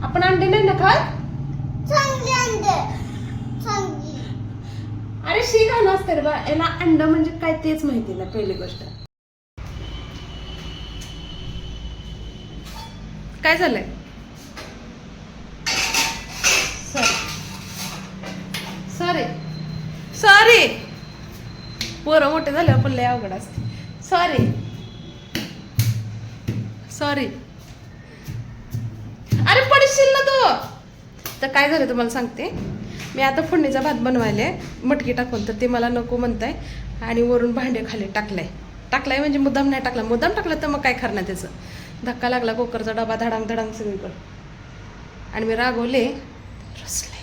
आपण अंडे नाही ना खात. अरे शी घाण असते रे बा, याला अंड म्हणजे काय तेच माहिती ना. पहिली गोष्ट काय झालंय. सॉरी सॉरी, पोरं मोठे झाले पण लय अवघड असते. Sorry sorry. अरे पडशील ना तू. तर काय झालं तुम्हाला सांगते. मी आता फोडणीचा भात बनवायला मटकी टाकून, तर ते मला नको म्हणताय आणि वरून भांडे खाली टाकलाय म्हणजे मुद्दाम नाही टाकला. मुद्दाम टाकलं तर मग काय करणार त्याचं. धक्का लागला कुकरचा डबा धडांग धडांग सगळीकडं आणि मी रागवले, रसले.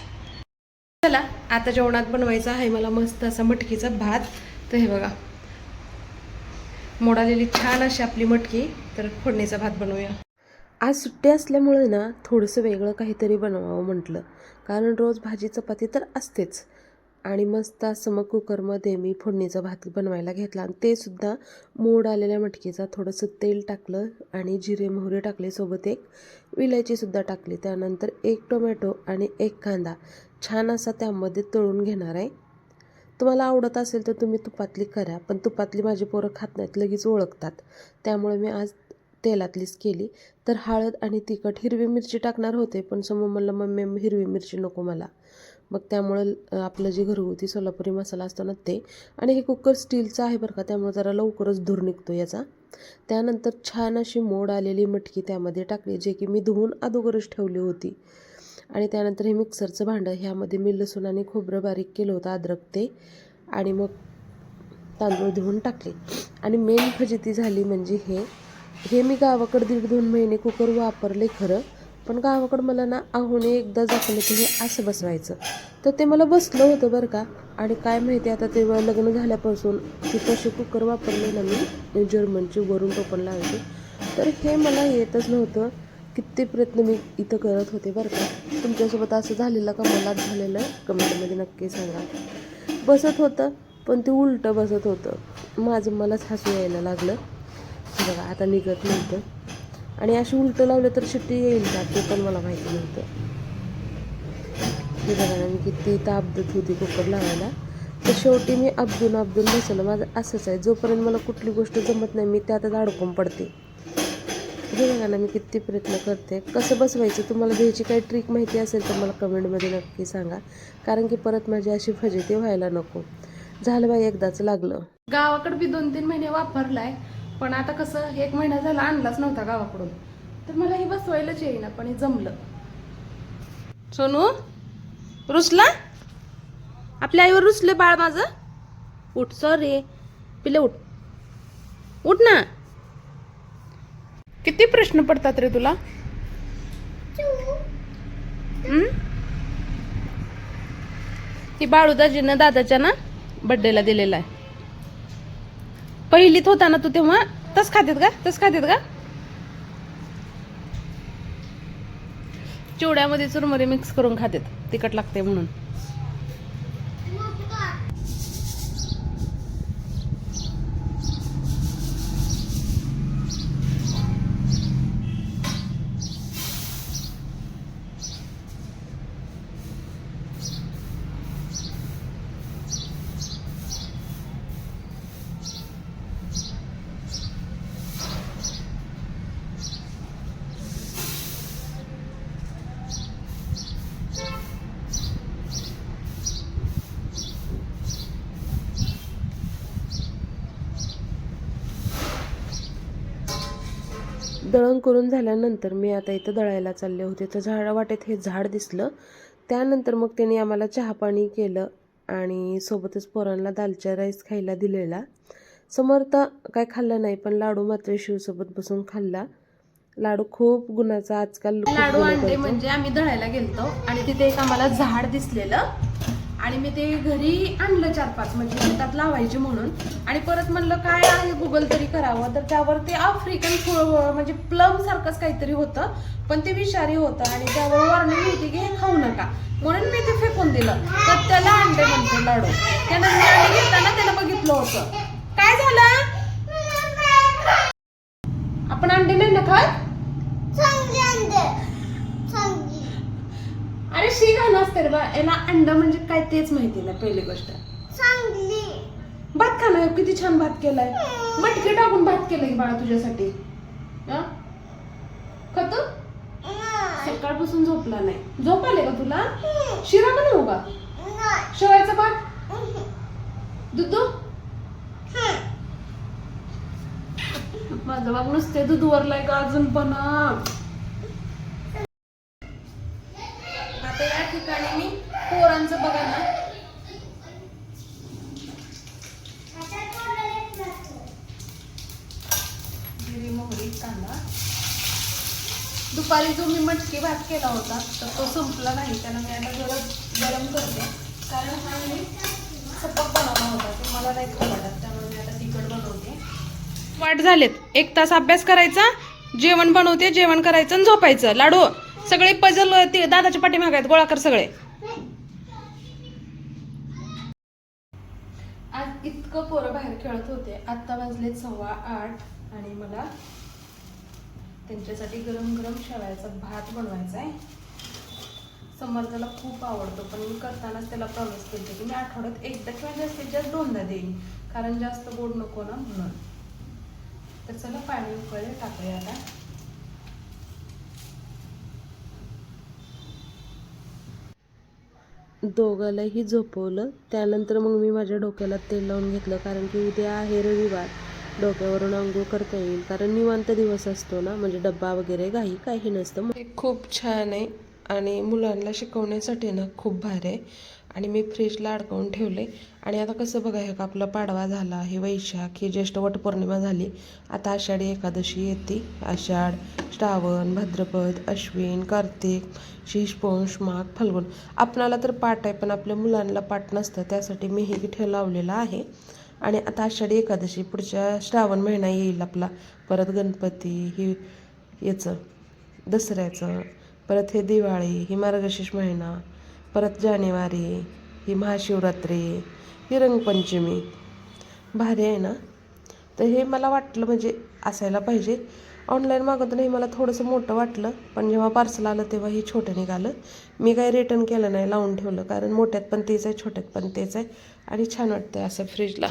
चला आता जेवणात बनवायचं आहे मला मस्त असा मटकीचा भात. तर हे बघा मोडालेली छान अशी आपली मटकी. तर फोडणीचा भात बनवूया. आज सुट्टी असल्यामुळे ना थोडंसं वेगळं काहीतरी बनवावं म्हटलं, कारण रोज भाजी चपाती तर असतेच. आणि मस्त असं मग कुकरमध्ये मी फोडणीचा भात बनवायला घेतला आणि ते सुद्धा मोड आलेल्या मटकीचा. थोडंसं तेल टाकलं आणि जिरे मोहरी टाकले, सोबत एक विलायचीसुद्धा टाकली. त्यानंतर एक टोमॅटो आणि एक कांदा छान असा त्यामध्ये तळून घेणार आहे. तुम्हाला आवडत असेल तर तुम्ही तुपातली करा, पण तुपातली माझी पोरं खात नाहीत, लगेच ओळखतात. त्यामुळे मी आज तेलातलीच केली. तर हळद आणि तिखट, हिरवी मिरची टाकणार होते पण समोर म्हणलं मम्मी हिरवी मिरची नको मला. मग त्यामुळं आपलं जे घरगुती सोलापुरी मसाला असतो ना ते. आणि हे कुकर स्टीलचं आहे बरं का, त्यामुळे जरा लवकरच धूर निघतो याचा. त्यानंतर छान अशी मोड आलेली मटकी त्यामध्ये टाकली, जे की मी धुवून अगोदरच ठेवली होती. आणि त्यानंतर हे मिक्सरचं भांडं, ह्यामध्ये मी लसूण आणि खोबरं बारीक केलं होतं, अद्रक ते. आणि मग तांदूळ धुवून टाकले. आणि मेन फजिती झाली म्हणजे हे मी गावाकडं 1.5-2 महिने कुकर वापरले खरं, पण गावाकडं मला ना आहोने एकदा दाखवलं की हे असं बसवायचं, तर ते मला बसलं होतं बरं का. आणि काय माहिती आता ते लग्न झाल्यापासून ती तशी कुकर वापरले ना मी जर्मनची, वरून टोपण लावायची, तर हे मला येतच नव्हतं. किती प्रयत्न मी इथं करत होते बरं का. तुमच्यासोबत असं झालेलं का मला झालेलं कमेंटमध्ये नक्की सांगा. बसत होतं पण ते उलटं बसत होतं. मलाच हसू यायला लागलं. बघा आता निघत नव्हतं. आणि अशी उलटं लावलं तर शिट्टी येईल का ते पण मला माहिती नव्हतं. हे बघा ना मी किती ताबदत होती कुकर लावायला. तर शेवटी मी अबदून बसवलं. माझं असंच आहे, जोपर्यंत मला कुठली गोष्ट जमत नाही मी त्यातच अडकून पडते. हे बघा ना मी किती प्रयत्न करते. कसं बसवायचं, तुम्हाला घ्यायची काही ट्रिक माहिती असेल तर मला कमेंटमध्ये नक्की सांगा, कारण की परत माझी अशी फजिती व्हायला नको. झालं बाई एकदाच लागलं. गावाकडे बी 2-3 महिने वापरलाय, पण आता कसं 1 महिना झाला आणलाच नव्हता गावाकडून, तर मला हे बसवायलाच येईना, पण हे जमलं. सोनू रुसला, आपल्या आईवर रुसले बाळ माझं. उठ, सॉरी पिले, उठ ना. किती प्रश्न पडतात रे तुला. ती बाळूदाजीनं दादाच्या ना बड्डेला दिलेला आहे. पहिलीत होता ना तू तेव्हा. तस खातेत का. चिवड्यामध्ये चुरमुरे मिक्स करून खातेत, तिखट लागते म्हणून. दळण करून झाल्यानंतर मी आता इथं दळायला चालले होते, तर वाटेत हे झाड दिसलं. त्यानंतर मग त्यांनी आम्हाला चहा पाणी केलं आणि सोबतच पोरांना दालच्या राईस खायला दिलेला. समर्थ काय खाल्लं नाही, पण लाडू मात्र शिवसोबत बसून खाल्ला. लाडू खूप गुणाचा आजकाल. लाडू आणले म्हणजे आम्ही दळायला गेलतो आणि तिथे एक आम्हाला झाड दिसलेलं आणि मी ते घरी आणलं 4-5, म्हणजे शेतात लावायचे म्हणून. आणि परत म्हणलं काय आहे गुगल तरी करावं, तर त्यावर ते आफ्रिकन फळ म्हणजे प्लम सारखंच काहीतरी होतं, पण ते विषारी होतं आणि त्यावर वॉर्निंग होती की हे खाऊ नका, म्हणून मी ते फेकून दिलं. तर त्याला अंडे म्हणते लाडू. त्यानं अंडे घेताना त्याला बघितलं होतं. काय झालं, आपण अंडे नाही ना खात. अरे शी घाण असते रे बा, याला अंड म्हणजे काय तेच माहिती नाही. पहिली गोष्ट भात खाणार, किती छान भात केलाय, मटकी टाकून भात केलाय बाळा तुझ्यासाठी. खातो? सकाळपासून झोपला नाही. झोप आले का तुला? शिरा बनवू का? शेवायचा भात, दूध. माझं बाग नुसते दूध वरलाय का अजून पण. आता या ठिकाणी मी पोरांचं बघा ना, जिरी मोहरी कांदा. दुपारी जो मी मटकी भात केला होता तर तो संपला नाही, त्याला मी आता जरा गरम करते, कारण हा मी सपक बनवला होता, ते मला नाही खाऊ वाटत, त्यामुळे मी आता तिखट बनवते. वाट झालेत, 1 तास अभ्यास करायचा, जेवण बनवते, जेवण करायचं आणि झोपायचं. लाडू सगळे पजल ते दादाच्या पाठीमागे आहेत, गोळा कर सगळे. आज इतकं पोरं बाहेर खेळत होते, आत्ता वाजले 8:15 आणि मला त्यांच्यासाठी गरम गरम शेवायचा भात बनवायचा आहे. समर्थाला खूप आवडतो, पण मी करतानाच त्याला प्रॉमिस केलं की मी आठवड्यात एकदा किंवा जास्तीत जास्त 2दा देईन, कारण जास्त गोड नको ना म्हणून. तर चला पाणी उकळले टाकूया आता. दोघांनाही झोपवलं, त्यानंतर मग मी माझ्या डोक्याला तेल लावून घेतलं, कारण की उद्या आहे रविवार, डोक्यावरून अंघोळ करता येईल, कारण निवांत दिवस असतो ना, म्हणजे डब्बा वगैरे काही नसतं. हे खूप छान आहे आणि मुलांना शिकवण्यासाठी ना खूप भारी आहे. आणि मी फ्रीजला अडकवून ठेवले. आणि आता कसं बघा, हे आपला पाडवा झाला, हे वैशाख, ही ज्येष्ठ वटपौर्णिमा झाली, आता आषाढी एकादशी येते. आषाढ, श्रावण, भाद्रपद, अश्विन, कार्तिक, शीश, पौष, माघ, फाल्गुन. आपणाला तर पाठ आहे, पण आपल्या मुलांना पाठ नसतं, त्यासाठी मी हे ठेव लावलेलं आहे. आणि आता आषाढी एकादशी, पुढच्या श्रावण महिना येईल आपला, परत गणपती, ही याचं दसऱ्याचं, परत हे दिवाळी, ही मार्गशीर्ष महिना, परत जानेवारी, ही महाशिवरात्री, ही रंगपंचमी. भारी आहे ना. तर हे मला वाटलं म्हणजे असायला पाहिजे. ऑनलाईन मागवताना हे मला थोडंसं मोठं वाटलं, पण जेव्हा पार्सल आलं तेव्हा हे छोटं निघालं. मी काही रिटर्न केलं नाही, लावून ठेवलं, कारण मोठ्यात पण तेच आहे, छोट्यात पण तेच आहे, आणि छान वाटतं असं फ्रीजला.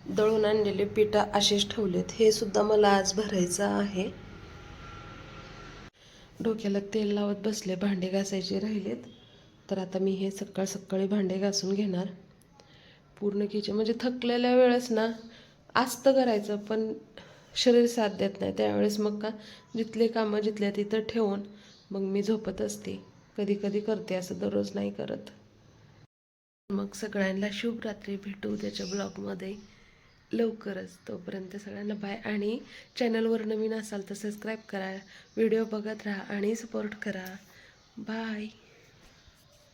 दळून आणलेले पिठा असेच ठेवलेत, हे सुद्धा मला आज भरायचं आहे. डोक्याला तेल लावत बसले, भांडे घासायचे राहिलेत, तर आता मी हे सकाळी भांडे घासून घेणार. पूर्ण किचन म्हणजे थकलेल्या वेळेस ना आस्त करायचं, पण शरीर साथ देत नाही, त्यावेळेस मग का जिथले कामं जिथल्या तिथं ठेवून मग मी झोपत असते. कधी कधी करते, असं दररोज नाही करत. मग सगळ्यांना शुभ रात्री, भेटू त्याच्या ब्लॉगमध्ये लवकरच. तोपर्यंत सगळ्यांना बाय. आणि चॅनलवर नवीन असाल तर सबस्क्राईब करा, व्हिडिओ बघत राहा आणि सपोर्ट करा. बाय.